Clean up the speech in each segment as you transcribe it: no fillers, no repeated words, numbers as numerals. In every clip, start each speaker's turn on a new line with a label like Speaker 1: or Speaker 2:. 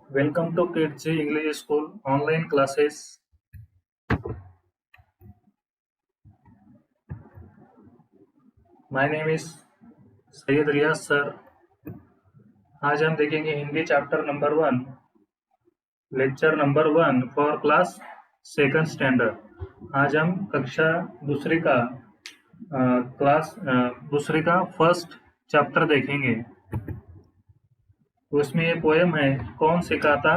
Speaker 1: Welcome to Kids English School online classes. My name is Syed Riyaz sir. आज हम देखेंगे Hindi chapter number 1, lecture number 1 for class second standard. आज हम कक्षा दूसरी का दूसरी का फर्स्ट चैप्टर देखेंगे। उसमें ये पोएम है, कौन सिखाता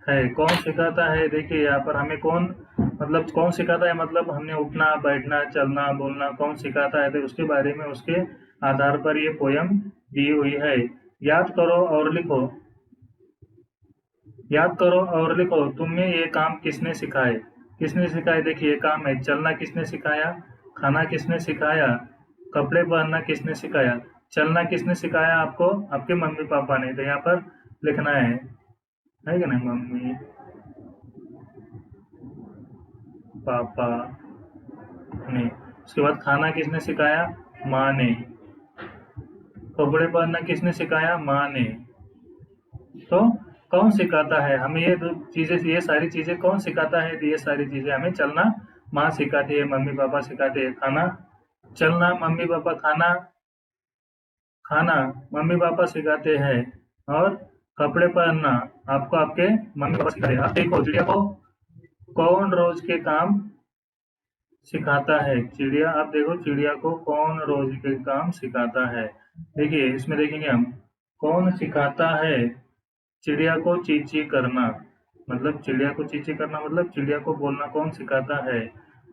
Speaker 1: है। कौन सिखाता है, देखिए यहाँ पर हमें कौन सिखाता है, मतलब हमने उठना बैठना चलना बोलना कौन सिखाता है, तो उसके बारे में उसके आधार पर ये पोयम दी हुई है। याद करो और लिखो। याद करो और लिखो, तुम्हें ये काम किसने सिखाए। किसने सिखाए, देखिए ये काम है। चलना किसने सिखाया, खाना किसने सिखाया, कपड़े पहनना किसने सिखाया, चलना किसने सिखाया आपको, आपके मम्मी पापा ने। तो यहाँ पर लिखना है कि नहीं, मम्मी पापा ने। उसके बाद खाना किसने सिखाया, माँ ने। कपड़े पहनना किसने सिखाया, माँ ने। तो कौन सिखाता है हमें, ये दो चीजें, ये सारी चीजें कौन सिखाता है, तो ये सारी चीजें हमें चलना माँ सिखाती है, मम्मी पापा सिखाते हैं। खाना, चलना मम्मी पापा, खाना खाना मम्मी पापा सिखाते हैं। और कपड़े पहनना आपको आपके मम्मी पापा सिखाते हैं। आप देखो चिड़िया को कौन रोज के काम सिखाता है। चिड़िया, आप देखो चिड़िया को कौन रोज के काम सिखाता है। देखिए इसमें देखेंगे हम, कौन सिखाता है चिड़िया को चींची करना। मतलब चिड़िया को चींची करना मतलब चिड़िया को बोलना कौन सिखाता है।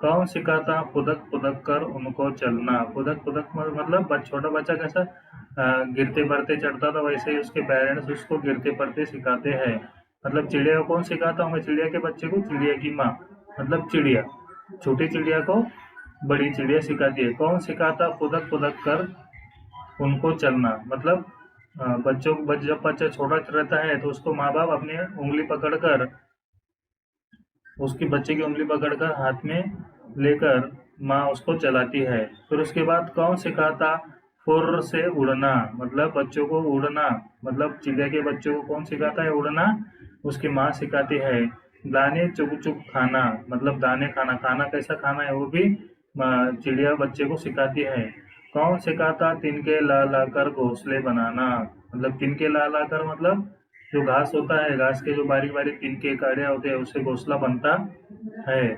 Speaker 1: कौन सिखाता, फुदक फुदक कर उनको चलना। फुदक फुदक मतलब छोटा बच्चा कैसा गिरते पड़ते चढ़ता था, वैसे ही उसके पेरेंट्स उसको गिरते पड़ते सिखाते हैं। मतलब चिड़िया को कौन सिखाता होगा, चिड़िया के बच्चे को चिड़िया की माँ, मतलब चिड़िया छोटी चिड़िया को बड़ी चिड़िया सिखाती है। कौन सिखाता, फुदक फुदक कर उनको चलना। मतलब जब बच्चा छोटा रहता है तो उसको माँ बाप अपनी उंगली पकड़कर, उसकी बच्चे की उंगली पकड़कर हाथ में लेकर माँ उसको चलाती है। फिर उसके बाद कौन सिखाता, फुर्र से उड़ना। मतलब बच्चों को उड़ना, मतलब चिड़िया के बच्चों को कौन सिखाता है उड़ना, उसकी माँ सिखाती है। दाने चुग चुग खाना, मतलब दाने खाना, खाना कैसा खाना है वो भी चिड़िया बच्चे को सिखाती है। कौन सिखाता, तिनके ला ला कर घोंसले बनाना। मतलब तिनके ला ला कर मतलब जो घास होता है, घास के जो बारीक बारीक तिनके काड़िया होते हैं, उससे घोंसला बनता है।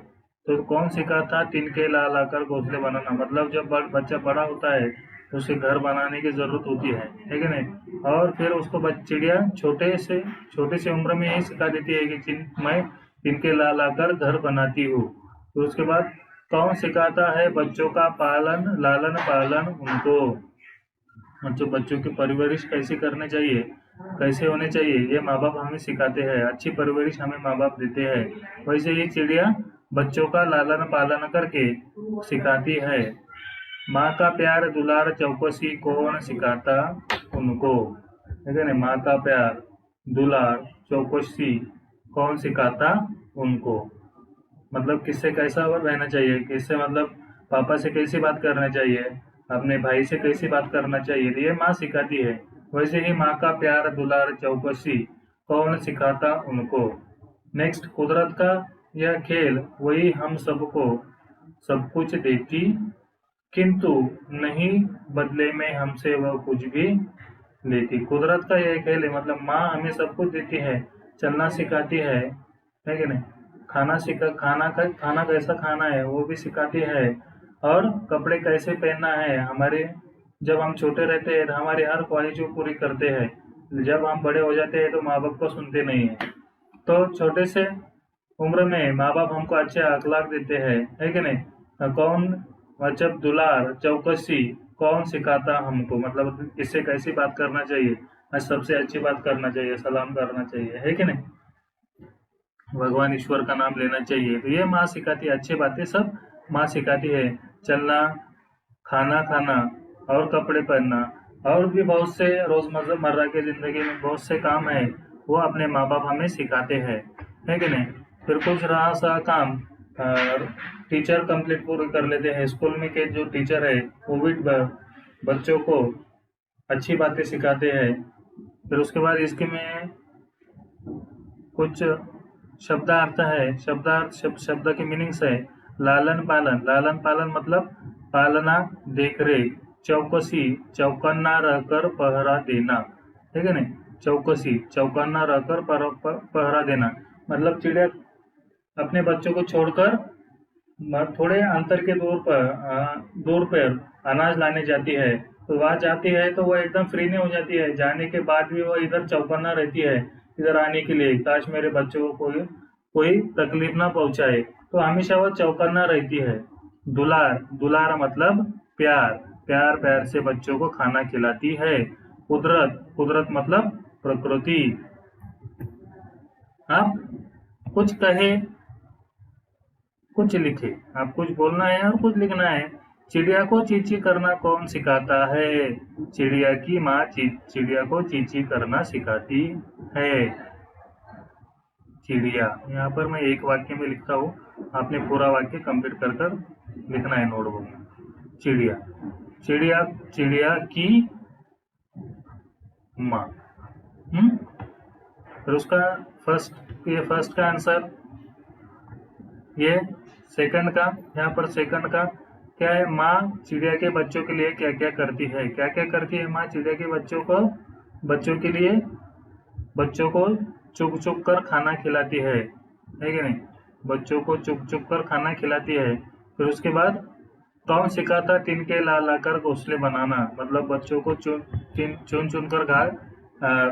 Speaker 1: तो कौन सिखाता, तिनके ला ला कर घोंसले बनाना। मतलब जब बच्चा बड़ा होता है तो उसे घर बनाने की जरूरत होती है कि नहीं। और फिर उसको चिड़िया छोटे से उम्र में ही सिखा देती है कि मैं तिनके ला ला कर घर बनाती हूँ। तो उसके बाद कौन सिखाता है बच्चों का पालन लालन पालन उनको। मतलब बच्चों की परवरिश कैसे करनी चाहिए, कैसे होने चाहिए, ये माँ बाप हमें सिखाते हैं। अच्छी परवरिश हमें माँ बाप देते हैं। वैसे ही चिड़िया बच्चों का लालन पालन करके सिखाती है। माँ का प्यार दुलार चौकसी कौन सिखाता उनको। ठीक है ना, माँ का प्यार दुलार चौकसी कौन सिखाता उनको। मतलब किससे कैसा रहना चाहिए, किससे मतलब पापा से कैसी बात करना चाहिए, अपने भाई से कैसी बात करना चाहिए, तो ये माँ सिखाती है। वैसे ही माँ का प्यार दुलार चौकसी कौन सिखाता उनको। नेक्स्ट, कुदरत का यह खेल वही हम सबको सब कुछ देती, किंतु नहीं बदले में हमसे वह कुछ भी लेती। कुदरत का यह खेल है, मतलब माँ हमें सब कुछ देती है, चलना सिखाती है कि नहीं, खाना कैसा खाना है वो भी सिखाती है। और कपड़े कैसे पहनना है, हमारे जब हम छोटे रहते हैं तो हमारी हर ख्वाहिश वो पूरी करते हैं। जब हम बड़े हो जाते हैं तो माँ बाप को सुनते नहीं है। तो छोटे से उम्र में माँ बाप हमको अच्छे अखलाक देते हैं, है कि नहीं। कौन, मतलब दुलार चौकसी कौन सिखाता हमको, मतलब किससे कैसी बात करना चाहिए, सबसे अच्छी बात करना चाहिए, सलाम करना चाहिए, है कि नहीं, भगवान ईश्वर का नाम लेना चाहिए। तो ये माँ सिखाती है, अच्छी बातें सब माँ सिखाती है। चलना, खाना खाना और कपड़े पहनना, और भी बहुत से रोजमर्रा की जिंदगी में बहुत से काम है, वो अपने माँ बाप हमें सिखाते हैं, है कि नहीं। फिर कुछ रहा सा काम टीचर कंप्लीट पूरी कर लेते हैं। स्कूल में के जो टीचर है वो भी बच्चों को अच्छी बातें सिखाते हैं। फिर उसके बाद इसके में कुछ शब्दार्थ है, शब्द के मीनिंग्स है। लालन पालन, लालन पालन मतलब पालना, देख रेख। चौकसी, चौकन्ना रहकर पहरा देना, ठीक है नहीं। चौकसी, चौकन्ना रहकर पहरा देना मतलब चिड़िया अपने बच्चों को छोड़कर थोड़े अंतर के दूर पर अनाज लाने जाती है। तो वहां जाती है तो वो एकदम फ्री नहीं हो जाती है, जाने के बाद भी वो इधर चौकन्ना रहती है इधर आने के लिए, काश मेरे बच्चों को कोई तकलीफ ना पहुंचाए, तो हमेशा वो चौकन्ना रहती है। दुलार, दुलार मतलब प्यार, प्यार प्यार से बच्चों को खाना खिलाती है। कुदरत, कुदरत मतलब प्रकृति। आप कुछ कहे कुछ लिखे, आप कुछ बोलना है और कुछ लिखना है। चिड़िया को चींची करना कौन सिखाता है? चिड़िया की माँ चिड़िया को चींची करना सिखाती है। चिड़िया, यहाँ पर मैं एक वाक्य में लिखता हूँ, आपने पूरा वाक्य कंप्लीट कर कर लिखना है नोटबुक में। चिड़िया, चिड़िया, चिड़िया की माँ। फिर उसका ये फर्स्ट का आंसर, ये सेकंड का, यहाँ पर सेकंड का क्या है? माँ चिड़िया के बच्चों के लिए क्या क्या करती है? क्या क्या करती है माँ चिड़िया के बच्चों के लिए? बच्चों को चुग चुग कर खाना खिलाती है कि नहीं? बच्चों को चुग चुग कर खाना खिलाती है। फिर उसके बाद कौन सिखाता तिनके ला ला कर घोंसले बनाना, मतलब बच्चों को चुन चुन कर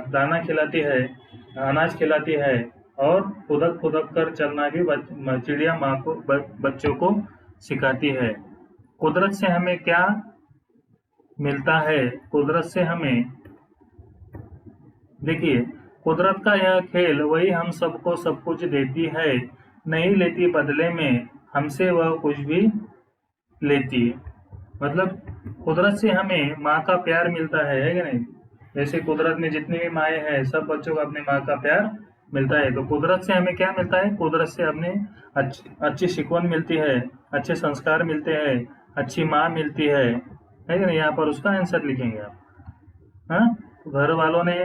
Speaker 1: दाना खिलाती है, अनाज खिलाती है, और फुदक फुदक कर चलना भी चिड़िया माँ को बच्चों को सिखाती है। कुदरत से हमें क्या मिलता है? कुदरत से हमें, देखिए, कुदरत का यह खेल वही हम सबको सब कुछ देती है, नहीं लेती बदले में हमसे वह कुछ भी लेती। मतलब कुदरत से हमें माँ का प्यार मिलता है कि नहीं? जैसे कुदरत में जितनी भी माएँ हैं सब बच्चों को अपने माँ का प्यार मिलता है, तो कुदरत से हमें क्या मिलता है? कुदरत से हमें अच्छी शिकवण मिलती है, अच्छे संस्कार मिलते हैं, अच्छी माँ मिलती है कि नहीं? यहाँ पर उसका आंसर लिखेंगे आप। हाँ, घर वालों ने,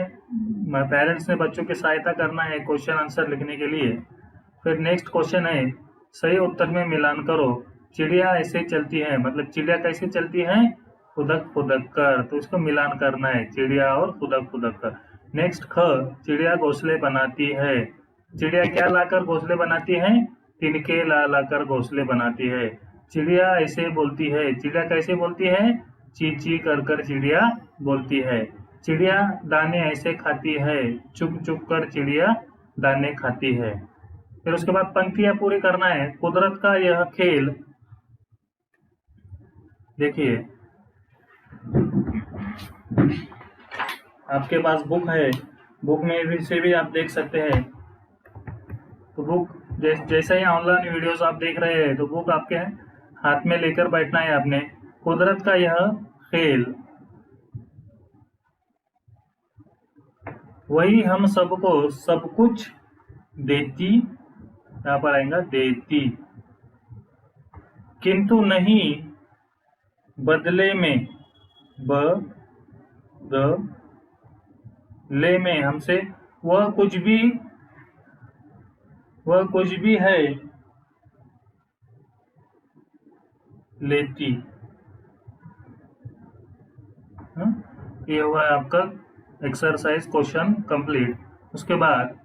Speaker 1: पेरेंट्स ने बच्चों की सहायता करना है क्वेश्चन आंसर लिखने के लिए। फिर नेक्स्ट क्वेश्चन है, सही उत्तर में मिलान करो। चिड़िया ऐसे चलती है, मतलब चिड़िया कैसे चलती है? फुदक फुदक कर, तो इसको मिलान करना है, चिड़िया और फुदक फुदक कर। नेक्स्ट ख, चिड़िया घोंसले बनाती है। चिड़िया क्या लाकर घोंसले बनाती है? तिनके ला लाकर घोंसले बनाती है। चिड़िया ऐसे बोलती है, चिड़िया कैसे बोलती है? ची ची कर कर चिड़िया बोलती है। चिड़िया दाने ऐसे खाती है, चुग चुग कर चिड़िया दाने खाती है। फिर उसके बाद पंक्तियां पूरी करना है। कुदरत का यह खेल, देखिए आपके पास बुक है, बुक में भी से भी आप देख सकते हैं। तो बुक जैसे ही ऑनलाइन वीडियोस आप देख रहे हैं, तो बुक आपके हाथ में लेकर बैठना है आपने। कुदरत का यह खेल वही हम सबको सब कुछ देती, यहाँ पर आएगा देती, किंतु नहीं बदले में, ले में हमसे वह कुछ भी है लेती। ये हुआ आपका एक्सरसाइज क्वेश्चन कंप्लीट। उसके बाद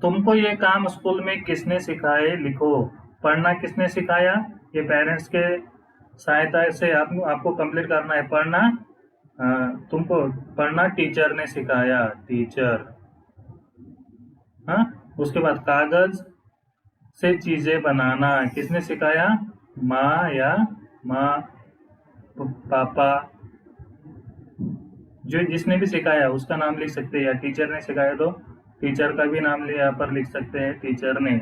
Speaker 1: तुमको ये काम स्कूल में किसने सिखाए? लिखो। पढ़ना किसने सिखाया? ये पेरेंट्स के सहायता से आपको कंप्लीट करना है। पढ़ना तुमको पढ़ना टीचर ने सिखाया, टीचर। हाँ, उसके बाद कागज से चीजें बनाना किसने सिखाया? माँ या पापा, जो जिसने भी सिखाया उसका नाम लिख सकते हैं, या टीचर ने सिखाया तो टीचर का भी नाम यहाँ पर लिख सकते हैं, टीचर ने।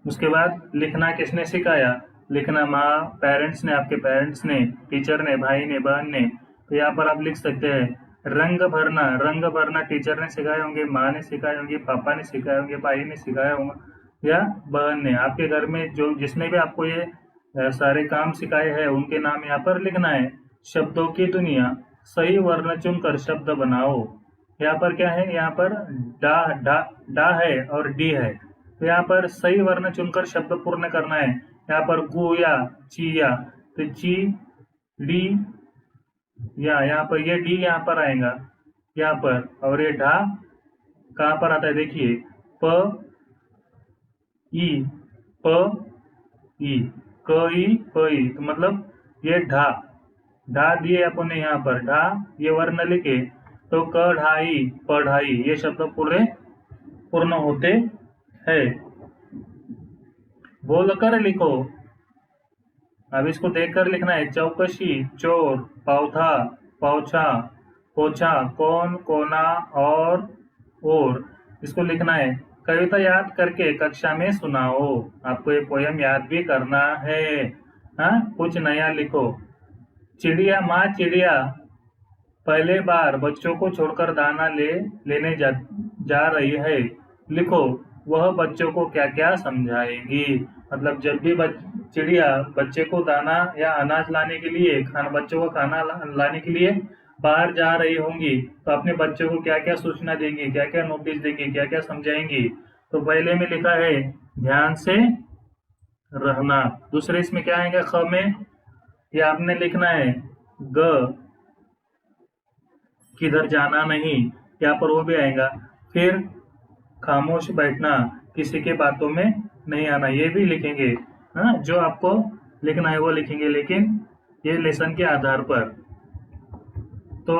Speaker 1: उसके बाद लिखना किसने सिखाया? लिखना माँ, पेरेंट्स ने, आपके पेरेंट्स ने, टीचर ने, भाई ने, बहन ने, तो यहाँ पर आप लिख सकते हैं। रंग भरना टीचर ने सिखाए होंगे, माँ ने सिखाए होंगे, पापा ने सिखाए होंगे, भाई ने सिखाया होगा, या बहन ने। आपके घर में जो जिसने भी आपको ये सारे काम सिखाए हैं उनके नाम यहाँ पर लिखना है। शब्दों की दुनिया, सही वर्ण चुनकर शब्द बनाओ। यहाँ पर क्या है, यहाँ पर डा डा डा है और डी है। तो यहाँ पर सही वर्ण चुनकर शब्द पूर्ण करना है। यहाँ पर गुया, चिया, तो ची डी या, यहाँ पर ये डी यहाँ पर आएगा यहाँ पर, और ये ढा कहाँ पर आता है देखिए, प ई, प ई, क ई प ई, तो मतलब ये ढा ढा दिए अपने यहाँ पर ढा, ये वर्ण लिखे तो क ढाई पढ़ाई, ये शब्द पूरे पूर्ण होते हैं। बोलकर लिखो, अब इसको देखकर लिखना है। चौकशी, चोर, पौधा, पौछा, पोछा, कौन, कोना और इसको लिखना है। कविता याद करके कक्षा में सुनाओ, आपको ये पोयम याद भी करना है। हाँ, कुछ नया लिखो। चिड़िया माँ चिड़िया पहले बार बच्चों को छोड़कर दाना लेने जा रही है। लिखो वह बच्चों को क्या क्या समझाएगी। मतलब जब भी चिड़िया बच्चे को दाना या अनाज लाने के लिए, बच्चों को खाना लाने के लिए बाहर जा रही होंगी, तो अपने बच्चों को क्या क्या सूचना देंगी, क्या क्या नोटिस देंगी, क्या क्या समझाएंगी। तो पहले में लिखा है ध्यान से रहना। दूसरे इसमें क्या आएगा, ख में ये आपने लिखना है ग, किधर जाना नहीं, यहाँ पर वो भी आएगा। फिर खामोश बैठना, किसी के बातों में नहीं आना, ये भी लिखेंगे। हाँ, जो आपको लिखना है वो लिखेंगे, लेकिन ये लेसन के आधार पर। तो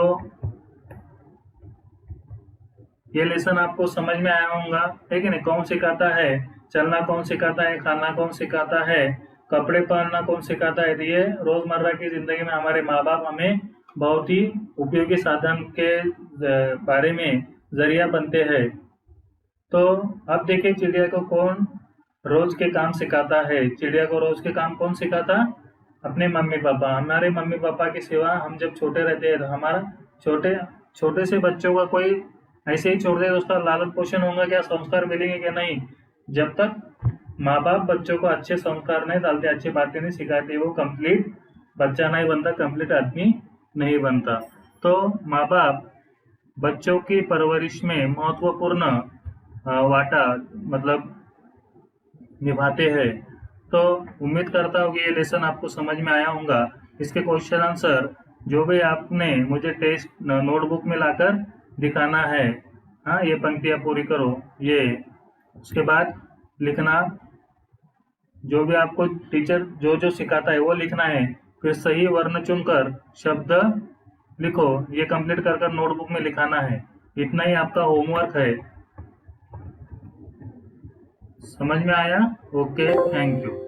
Speaker 1: ये लेसन आपको समझ में आया होगा, है कि नहीं। कौन सिखाता है, चलना कौन सिखाता है, खाना कौन सिखाता है, कपड़े पहनना कौन सिखाता है। तो ये रोजमर्रा की जिंदगी में हमारे माँ बाप हमें बहुत ही उपयोगी साधन के बारे में जरिया बनते हैं। तो अब देखिए चिड़िया को कौन रोज के काम सिखाता है। चिड़िया को रोज के काम कौन सिखाता, अपने मम्मी पापा। हमारे मम्मी पापा के सिवा हम जब छोटे रहते हैं तो हमारा छोटे से बच्चों का कोई ऐसे ही छोड़ दे तो उसका लालन पोषण होगा क्या, संस्कार मिलेंगे क्या, नहीं। जब तक माँ बाप बच्चों को अच्छे संस्कार नहीं डालते, अच्छी बातें नहीं सिखाते, वो कंप्लीट बच्चा नहीं बनता, कंप्लीट आदमी नहीं बनता। तो माँ बाप बच्चों की परवरिश में महत्वपूर्ण वाटा मतलब निभाते हैं। तो उम्मीद करता हूँ कि ये लेसन आपको समझ में आया होगा। इसके क्वेश्चन आंसर जो भी आपने मुझे टेस्ट नोटबुक में लाकर दिखाना है, हाँ, ये पंक्तियाँ पूरी करो, ये उसके बाद लिखना। जो भी आपको टीचर जो सिखाता है वो लिखना है। फिर सही वर्ण चुनकर शब्द लिखो, ये कंप्लीट कर नोटबुक में लिखाना है। इतना ही आपका होमवर्क है। समझ में आया? Okay, thank you.